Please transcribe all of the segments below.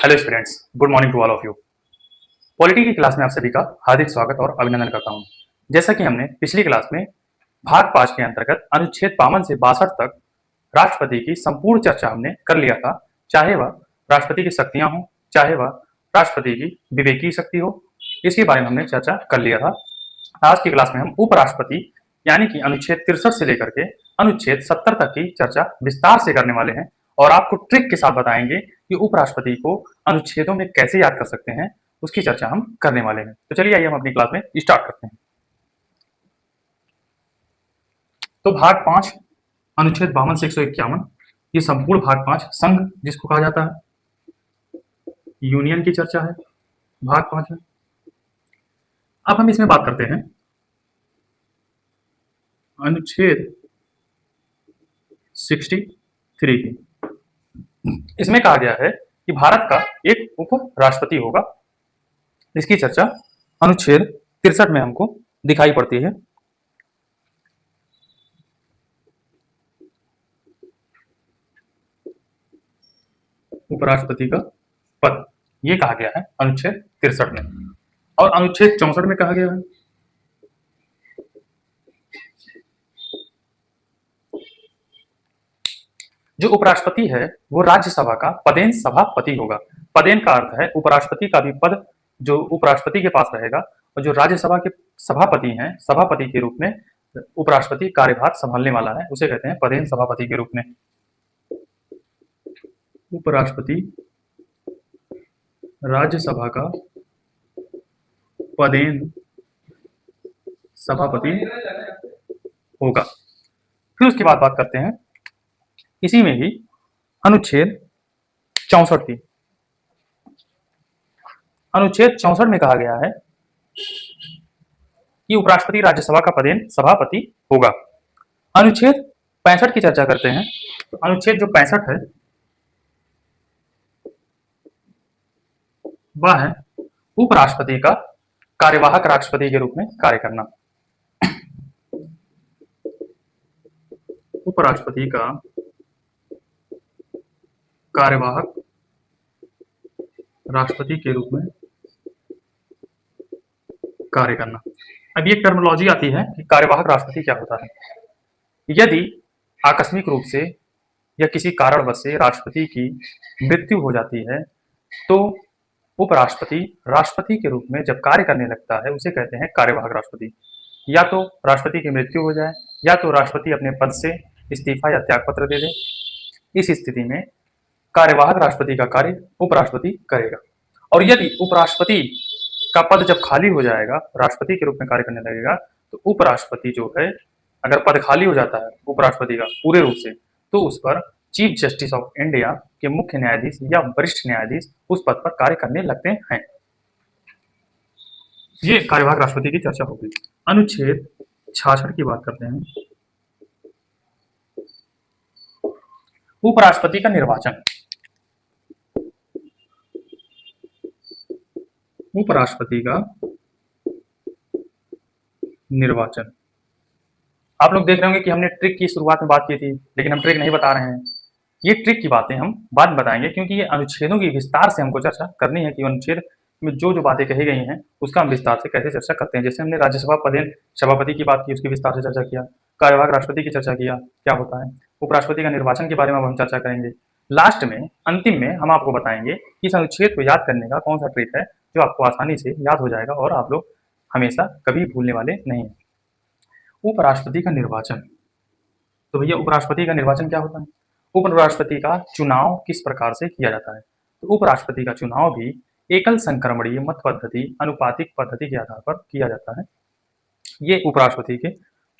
Hello students, good morning to all of you. Polity की class में आप सभी का हार्दिक स्वागत और अभिनंदन करता हूं। जैसा कि हमने पिछली क्लास में भाग 5 के अंतर्गत अनुच्छेद 52 से 62 तक राष्ट्रपति की संपूर्ण चर्चा हमने कर लिया था। चाहे वह राष्ट्रपति की शक्तियां हों, चाहे वह राष्ट्रपति की विवेकीय शक्ति हो, इसके बारे में हमने चर्चा कर लिया था। आज की क्लास में हम उपराष्ट्रपति यानी कि अनुच्छेद 63 से लेकर के अनुच्छेद 70 तक की चर्चा विस्तार से करने वाले हैं और आपको ट्रिक के साथ बताएंगे कि उपराष्ट्रपति को अनुच्छेदों में कैसे याद कर सकते हैं, उसकी चर्चा हम करने वाले हैं। तो चलिए आइए हम अपनी क्लास में स्टार्ट करते हैं। तो भाग 5 अनुच्छेद 52 से 151, ये संपूर्ण भाग 5 संघ जिसको कहा जाता है, यूनियन की चर्चा है, भाग 5 है। अब हम इसमें बात करते हैं अनुच्छेद 63 की। इसमें कहा गया है कि भारत का एक उप राष्ट्रपति होगा। इसकी चर्चा अनुच्छेद 63 में हमको दिखाई पड़ती है। उपराष्ट्रपति का पद ये कहा गया है अनुच्छेद 63 में, और अनुच्छेद 64 में कहा गया है जो उपराष्ट्रपति है वो राज्यसभा का पदेन सभापति होगा। पदेन का अर्थ है उपराष्ट्रपति का भी पद जो उपराष्ट्रपति के पास रहेगा, और जो राज्यसभा के सभापति हैं, सभापति के रूप में उपराष्ट्रपति कार्यभार संभालने वाला है, उसे कहते हैं पदेन सभापति के रूप में। उपराष्ट्रपति राज्यसभा का पदेन सभापति होगा। फिर उसके बाद बात करते हैं इसी में ही अनुच्छेद 64 की। अनुच्छेद 64 में कहा गया है कि उपराष्ट्रपति राज्यसभा का पदेन सभापति होगा। अनुच्छेद 65 की चर्चा करते हैं। तो अनुच्छेद जो 65 है वह है उपराष्ट्रपति का कार्यवाहक राष्ट्रपति के रूप में कार्य करना। उपराष्ट्रपति का कार्यवाहक राष्ट्रपति के रूप में कार्य करना। अब ये टर्मिनोलॉजी आती है कि कार्यवाहक राष्ट्रपति क्या होता है। यदि आकस्मिक रूप से या किसी कारणवश से राष्ट्रपति की मृत्यु हो जाती है तो उपराष्ट्रपति राष्ट्रपति के रूप में जब कार्य करने लगता है उसे कहते हैं कार्यवाहक राष्ट्रपति। या तो राष्ट्रपति की मृत्यु हो जाए या तो राष्ट्रपति अपने पद से इस्तीफा या त्यागपत्र दे दे, इस स्थिति में कार्यवाहक राष्ट्रपति का कार्य उपराष्ट्रपति करेगा। और यदि उपराष्ट्रपति का पद जब खाली हो जाएगा, राष्ट्रपति के रूप में कार्य करने लगेगा, तो उपराष्ट्रपति जो है, अगर पद खाली हो जाता है उपराष्ट्रपति का पूरे रूप से, तो उस पर चीफ जस्टिस ऑफ इंडिया के मुख्य न्यायाधीश या वरिष्ठ न्यायाधीश उस पद पर कार्य करने लगते हैं। ये कार्यवाहक राष्ट्रपति की चर्चा होगी। अनुच्छेद 66 की बात करते हैं। उपराष्ट्रपति का निर्वाचन। उपराष्ट्रपति का निर्वाचन। आप लोग देख रहे होंगे कि हमने ट्रिक की शुरुआत में बात की थी, लेकिन हम ट्रिक नहीं बता रहे हैं। ये ट्रिक की बातें हम बाद में बताएंगे, क्योंकि ये अनुच्छेदों की विस्तार से हमको चर्चा करनी है कि अनुच्छेद में जो जो बातें कही गई हैं उसका हम विस्तार से कैसे चर्चा करते हैं। जैसे हमने राज्यसभा पदेन सभापति की बात की, उसकी विस्तार से चर्चा किया, कार्यवाहक राष्ट्रपति की चर्चा किया क्या होता है, उपराष्ट्रपति का निर्वाचन के बारे में हम चर्चा करेंगे। लास्ट में अंतिम में हम आपको बताएंगे कि इस अनुच्छेद को याद करने का कौन सा ट्रिक है जो आपको आसानी से याद हो जाएगा और आप लोग हमेशा कभी भूलने वाले नहीं हैं। उपराष्ट्रपति का निर्वाचन। तो भैया उपराष्ट्रपति का निर्वाचन क्या होता है? उपराष्ट्रपति का चुनाव किस प्रकार से किया जाता है? तो उपराष्ट्रपति का चुनाव भी एकल संक्रमणीय मत पद्धति अनुपातिक पद्धति के आधार पर किया जाता है। ये उपराष्ट्रपति के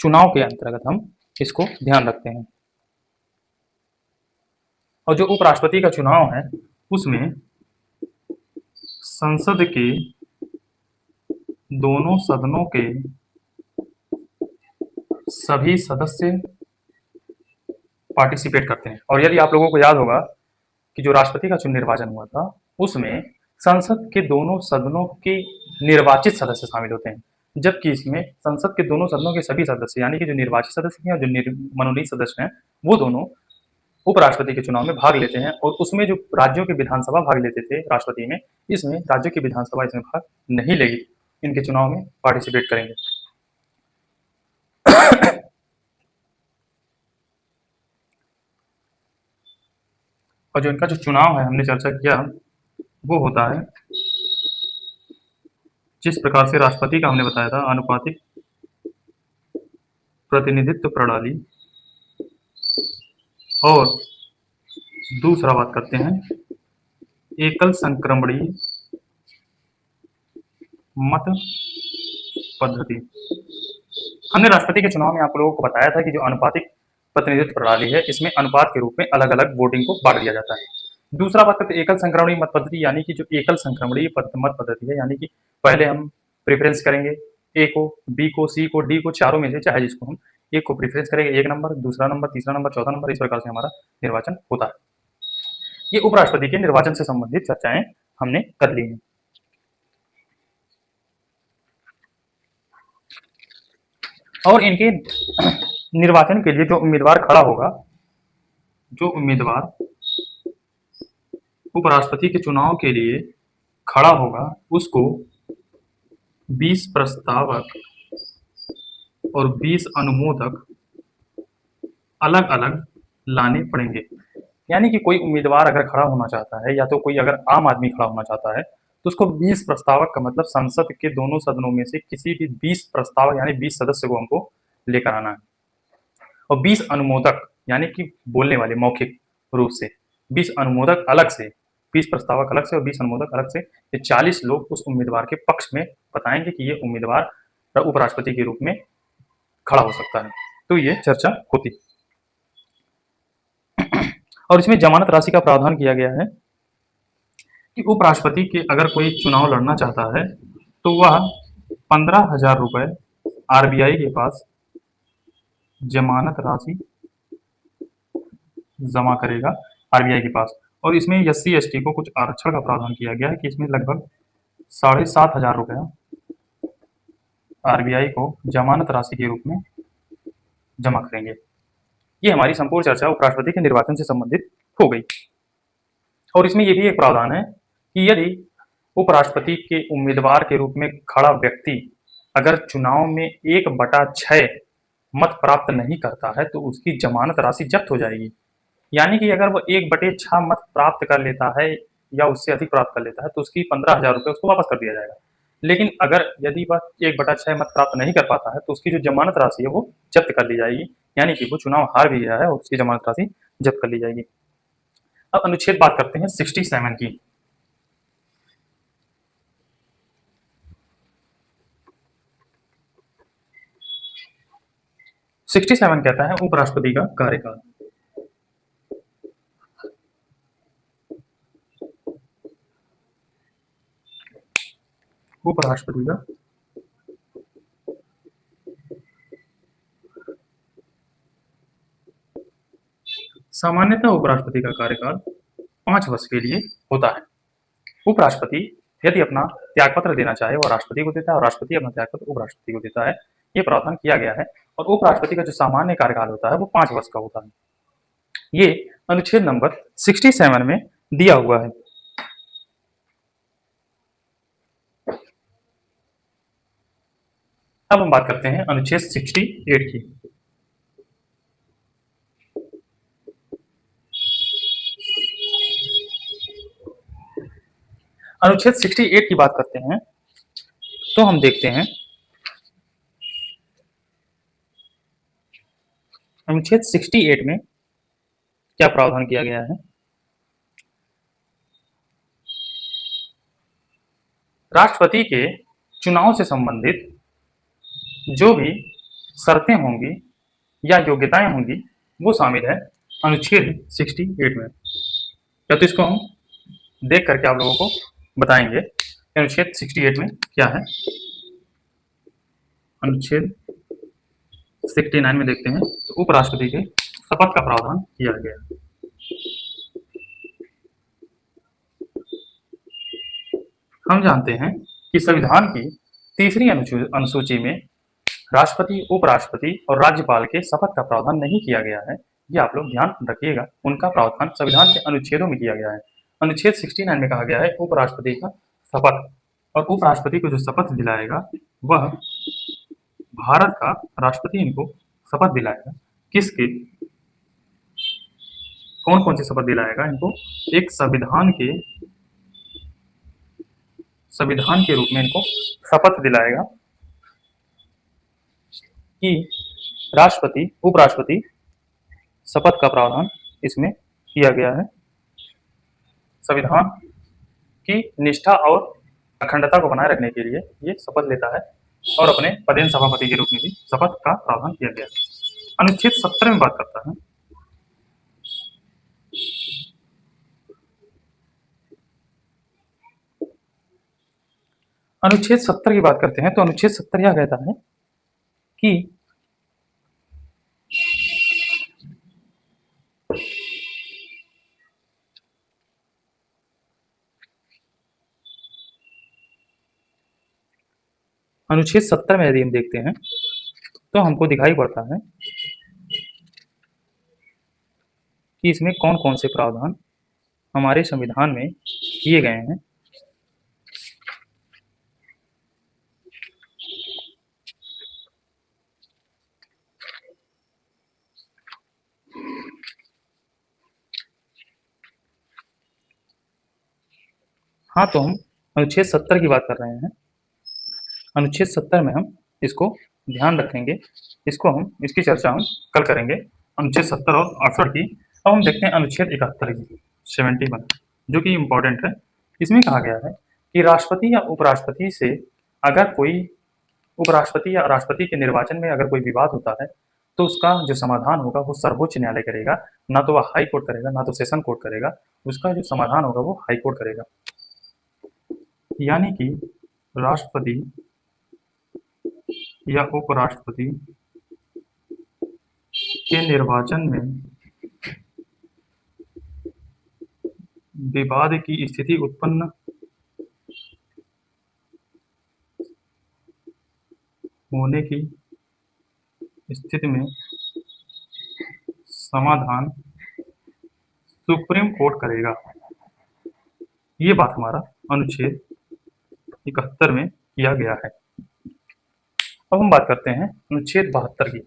चुनाव के अंतर्गत हम इसको ध्यान रखते हैं। और जो उपराष्ट्रपति का चुनाव है उसमें संसद के दोनों सदनों के सभी सदस्य पार्टिसिपेट करते हैं। और यदि आप लोगों को याद होगा कि जो राष्ट्रपति का निर्वाचन हुआ था उसमें संसद के दोनों सदनों के निर्वाचित सदस्य शामिल होते हैं, जबकि इसमें संसद के दोनों सदनों के सभी सदस्य यानी कि जो निर्वाचित सदस्य हैं और जो मनोनीत सदस्य हैं वो दोनों उपराष्ट्रपति के चुनाव में भाग लेते हैं और उसमें जो राज्यों के विधानसभा भाग लेते थे राष्ट्रपति में, इसमें राज्यों की विधानसभा इसमें भाग नहीं लेगी, इनके चुनाव में पार्टिसिपेट करेंगे। और जो इनका जो चुनाव है हमने चर्चा किया वो होता है जिस प्रकार से राष्ट्रपति का हमने बताया था आनुपातिक प्रतिनिधित्व प्रणाली, और दूसरा बात करते हैं एकल संक्रमणीय मत पद्धति। हमने राष्ट्रपति के चुनाव में आप लोगों को बताया था कि जो आनुपातिक प्रतिनिधित्व प्रणाली है इसमें अनुपात के रूप में अलग अलग वोटिंग को बांट दिया जाता है। दूसरा बात करते हैं एकल संक्रमणीय मत पद्धति, यानी कि जो एकल संक्रमणीय मत पद्धति है, यानी कि पहले हम प्रेफरेंस करेंगे ए को, बी को, सी को, डी को, चारों में से चाहे जिसको हम एक को प्रेफरेंस करेंगे, एक नंबर, दूसरा नंबर, तीसरा नंबर, चौथा नंबर, इस प्रकार से हमारा निर्वाचन होता है। ये उपराष्ट्रपति के निर्वाचन से संबंधित चर्चाएं हमने कर ली हैं। और इनके निर्वाचन के लिए जो उम्मीदवार खड़ा होगा, जो उम्मीदवार उपराष्ट्रपति के चुनाव के लिए खड़ा होगा उसको 20 प्रस्तावक और 20 अनुमोदक अलग अलग लाने पड़ेंगे। यानी कि कोई उम्मीदवार अगर खड़ा होना चाहता है या तो कोई अगर आम आदमी खड़ा होना चाहता है तो उसको 20 प्रस्तावक का मतलब संसद के दोनों सदनों में से किसी भी 20 प्रस्तावक यानी 20 सदस्य को हमको लेकर आना है, और 20 अनुमोदक यानी कि बोलने वाले मौखिक रूप से 20 अनुमोदक अलग से, 20 प्रस्तावक अलग से और 20 अनुमोदक अलग से, ये 40 लोग उस उम्मीदवार के पक्ष में बताएंगे कि ये उम्मीदवार उपराष्ट्रपति के रूप में खड़ा हो सकता है। तो ये चर्चा होती। और इसमें जमानत राशि का प्रावधान किया गया है कि उपराष्ट्रपति के अगर कोई चुनाव लड़ना चाहता है तो वह 15,000 रुपए आरबीआई के पास जमानत राशि जमा करेगा आरबीआई के पास। और इसमें एससी एसटी को कुछ आरक्षण का प्रावधान किया गया है कि इसमें लगभग 7,500 रुपया आरबीआई को जमानत राशि के रूप में जमा करेंगे। ये हमारी संपूर्ण चर्चा उपराष्ट्रपति के निर्वाचन से संबंधित हो गई। और इसमें यह भी एक प्रावधान है कि यदि उपराष्ट्रपति के उम्मीदवार के रूप में खड़ा व्यक्ति अगर चुनाव में 1/6 मत प्राप्त नहीं करता है तो उसकी जमानत राशि जब्त हो जाएगी। यानी कि अगर वो 1/6 मत प्राप्त कर लेता है या उससे अधिक प्राप्त कर लेता है तो उसकी 15,000 रुपये उसको वापस कर दिया जाएगा। लेकिन अगर यदि वह 1/6 मत प्राप्त नहीं कर पाता है तो उसकी जो जमानत राशि है वो जब्त कर ली जाएगी, यानी कि वो चुनाव हार भी गया है और उसकी जमानत राशि जब्त कर ली जाएगी। अब अनुच्छेद बात करते हैं 67 की। सिक्सटी 67 कहता है उपराष्ट्रपति का कार्यकाल। उपराष्ट्रपति का सामान्यतः उपराष्ट्रपति का कार्यकाल 5 वर्ष के लिए होता है। उपराष्ट्रपति यदि अपना त्यागपत्र देना चाहे वो राष्ट्रपति को देता है और राष्ट्रपति अपना त्यागपत्र उपराष्ट्रपति को देता है। ये प्रावधान किया गया है। और उपराष्ट्रपति का जो सामान्य कार्यकाल होता है वो 5 वर्ष का होता है। ये अनुच्छेद नंबर 67 में दिया हुआ है। अब हम बात करते हैं अनुच्छेद 68 की। अनुच्छेद 68 की बात करते हैं तो हम देखते हैं अनुच्छेद 68 में क्या प्रावधान किया गया है। राष्ट्रपति के चुनाव से संबंधित जो भी शर्तें होंगी या योग्यताएं होंगी वो शामिल है अनुच्छेद 68 में। या तो इसको हम देख करके आप लोगों को बताएंगे अनुच्छेद 68 में क्या है। अनुच्छेद 69 में देखते हैं तो उपराष्ट्रपति के शपथ का प्रावधान किया गया है। हम जानते हैं कि संविधान की तीसरी अनुसूची में राष्ट्रपति, उपराष्ट्रपति और राज्यपाल के शपथ का प्रावधान नहीं किया गया है, ये आप लोग ध्यान रखिएगा। उनका प्रावधान संविधान के अनुच्छेदों में किया गया है। अनुच्छेद 69 में कहा गया है उपराष्ट्रपति का शपथ, और उपराष्ट्रपति को जो शपथ दिलाएगा वह भारत का राष्ट्रपति इनको शपथ दिलाएगा। किसके, कौन कौन सी शपथ दिलाएगा इनको? एक संविधान के रूप में इनको शपथ दिलाएगा कि राष्ट्रपति उपराष्ट्रपति शपथ का प्रावधान इसमें किया गया है। संविधान की निष्ठा और अखंडता को बनाए रखने के लिए ये शपथ लेता है, और अपने पदेन सभापति के रूप में भी शपथ का प्रावधान किया गया है। अनुच्छेद 70 में बात करता है अनुच्छेद 70 की बात करते हैं तो अनुच्छेद 70 यह कहता है कि अनुच्छेद 70 में यदि हम देखते हैं तो हमको दिखाई पड़ता है कि इसमें कौन कौन से प्रावधान हमारे संविधान में किए गए हैं। हाँ, तो हम अनुच्छेद 70 की बात कर रहे हैं। अनुच्छेद 70 में हम इसको ध्यान रखेंगे, इसकी चर्चा हम कल करेंगे, अनुच्छेद 70 और 68 की। अब हम देखते हैं अनुच्छेद 71 की, 71, जो कि इम्पोर्टेंट है। इसमें कहा गया है कि राष्ट्रपति या उपराष्ट्रपति से अगर कोई उपराष्ट्रपति या राष्ट्रपति के निर्वाचन में अगर कोई विवाद होता है तो उसका जो समाधान होगा वो सर्वोच्च न्यायालय करेगा, ना तो वह हाई कोर्ट करेगा, ना तो सेशन कोर्ट करेगा। उसका जो समाधान होगा वो हाई कोर्ट करेगा। यानी कि राष्ट्रपति या उपराष्ट्रपति के निर्वाचन में विवाद की स्थिति उत्पन्न होने की स्थिति में समाधान सुप्रीम कोर्ट करेगा। ये बात हमारा अनुच्छेद 71 में किया गया है। अब हम बात करते हैं अनुच्छेद 72 की।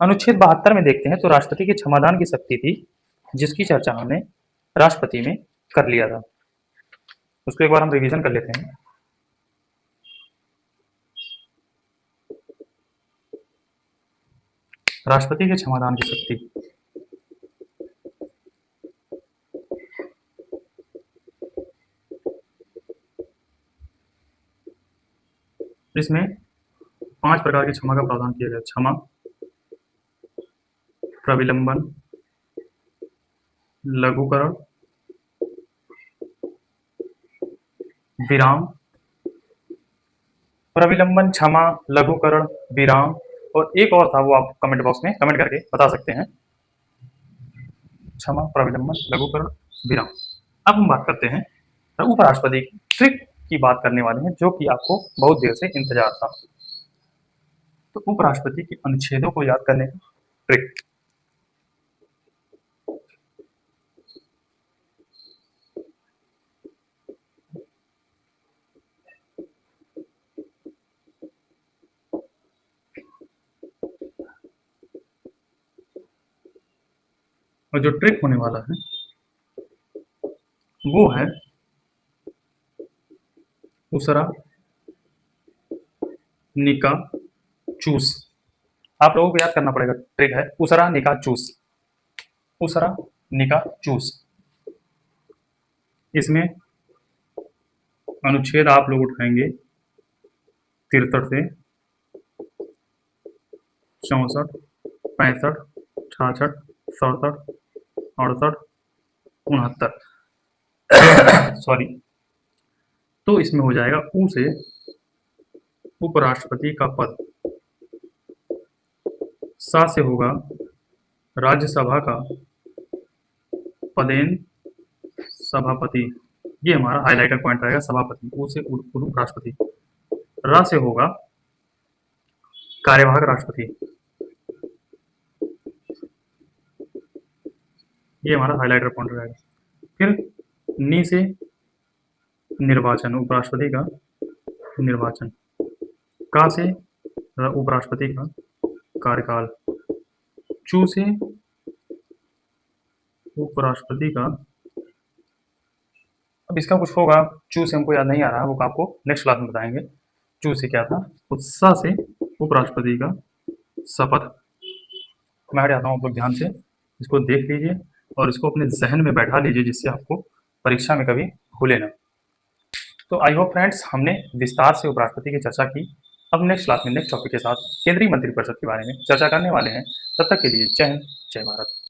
अनुच्छेद 72 में देखते हैं तो राष्ट्रपति के क्षमादान की शक्ति थी, जिसकी चर्चा हमने राष्ट्रपति में कर लिया था। उसको एक बार हम रिवीजन कर लेते हैं। राष्ट्रपति के क्षमादान की शक्ति, इसमें 5 प्रकार की क्षमा का प्रावधान किया गया। क्षमा, प्रविलंबन, लघुकरण, विराम। प्रविलंबन, क्षमा, लघुकरण, विराम, और एक और था, वो आप कमेंट बॉक्स में कमेंट करके बता सकते हैं। क्षमा, प्रविलंबन, लघुकरण, विराम। अब हम बात करते हैं उपराष्ट्रपति की ट्रिक की बात करने वाले हैं, जो कि आपको बहुत देर से इंतजार था। तो उपराष्ट्रपति के अनुच्छेदों को याद करने की ट्रिक। और जो ट्रिक होने वाला है वो है उसरा, निका, चूस। आप लोगों को याद करना पड़ेगा। ट्रिक है उसरा, निका, चूस। उसरा, निका, चूस। इसमें अनुच्छेद आप लोग उठाएंगे 63 से 64, 65, 66, 67, 68, 69 सॉरी। तो इसमें हो जाएगा ऊ से उपराष्ट्रपति का पद, सा से होगा राज्यसभा का पदेन सभापति। ये हमारा हाइलाइटर पॉइंट रहेगा, सभापति। ऊ से उपराष्ट्रपति। रा से होगा कार्यवाहक राष्ट्रपति, ये हमारा हाइलाइटर पॉइंट रहेगा। फिर नी से निर्वाचन, उपराष्ट्रपति का निर्वाचन। का से उपराष्ट्रपति का कार्यकाल। चू से उपराष्ट्रपति का, अब इसका कुछ होगा, चू से हमको याद नहीं आ रहा, वो आपको नेक्स्ट क्लास में बताएंगे। चू से क्या था, उत्साह से उपराष्ट्रपति का शपथ। मैं हट जाता हूँ, आप लोग ध्यान से इसको देख लीजिए और इसको अपने जहन में बैठा लीजिए, जिससे आपको परीक्षा में कभी भूले ना। तो आई होप फ्रेंड्स, हमने विस्तार से उपराष्ट्रपति की चर्चा की। अब नेक्स्ट क्लास में नेक्स्ट टॉपिक के साथ केंद्रीय मंत्रिपरिषद के बारे में चर्चा करने वाले हैं। तब तक के लिए जय हिंद, जय भारत।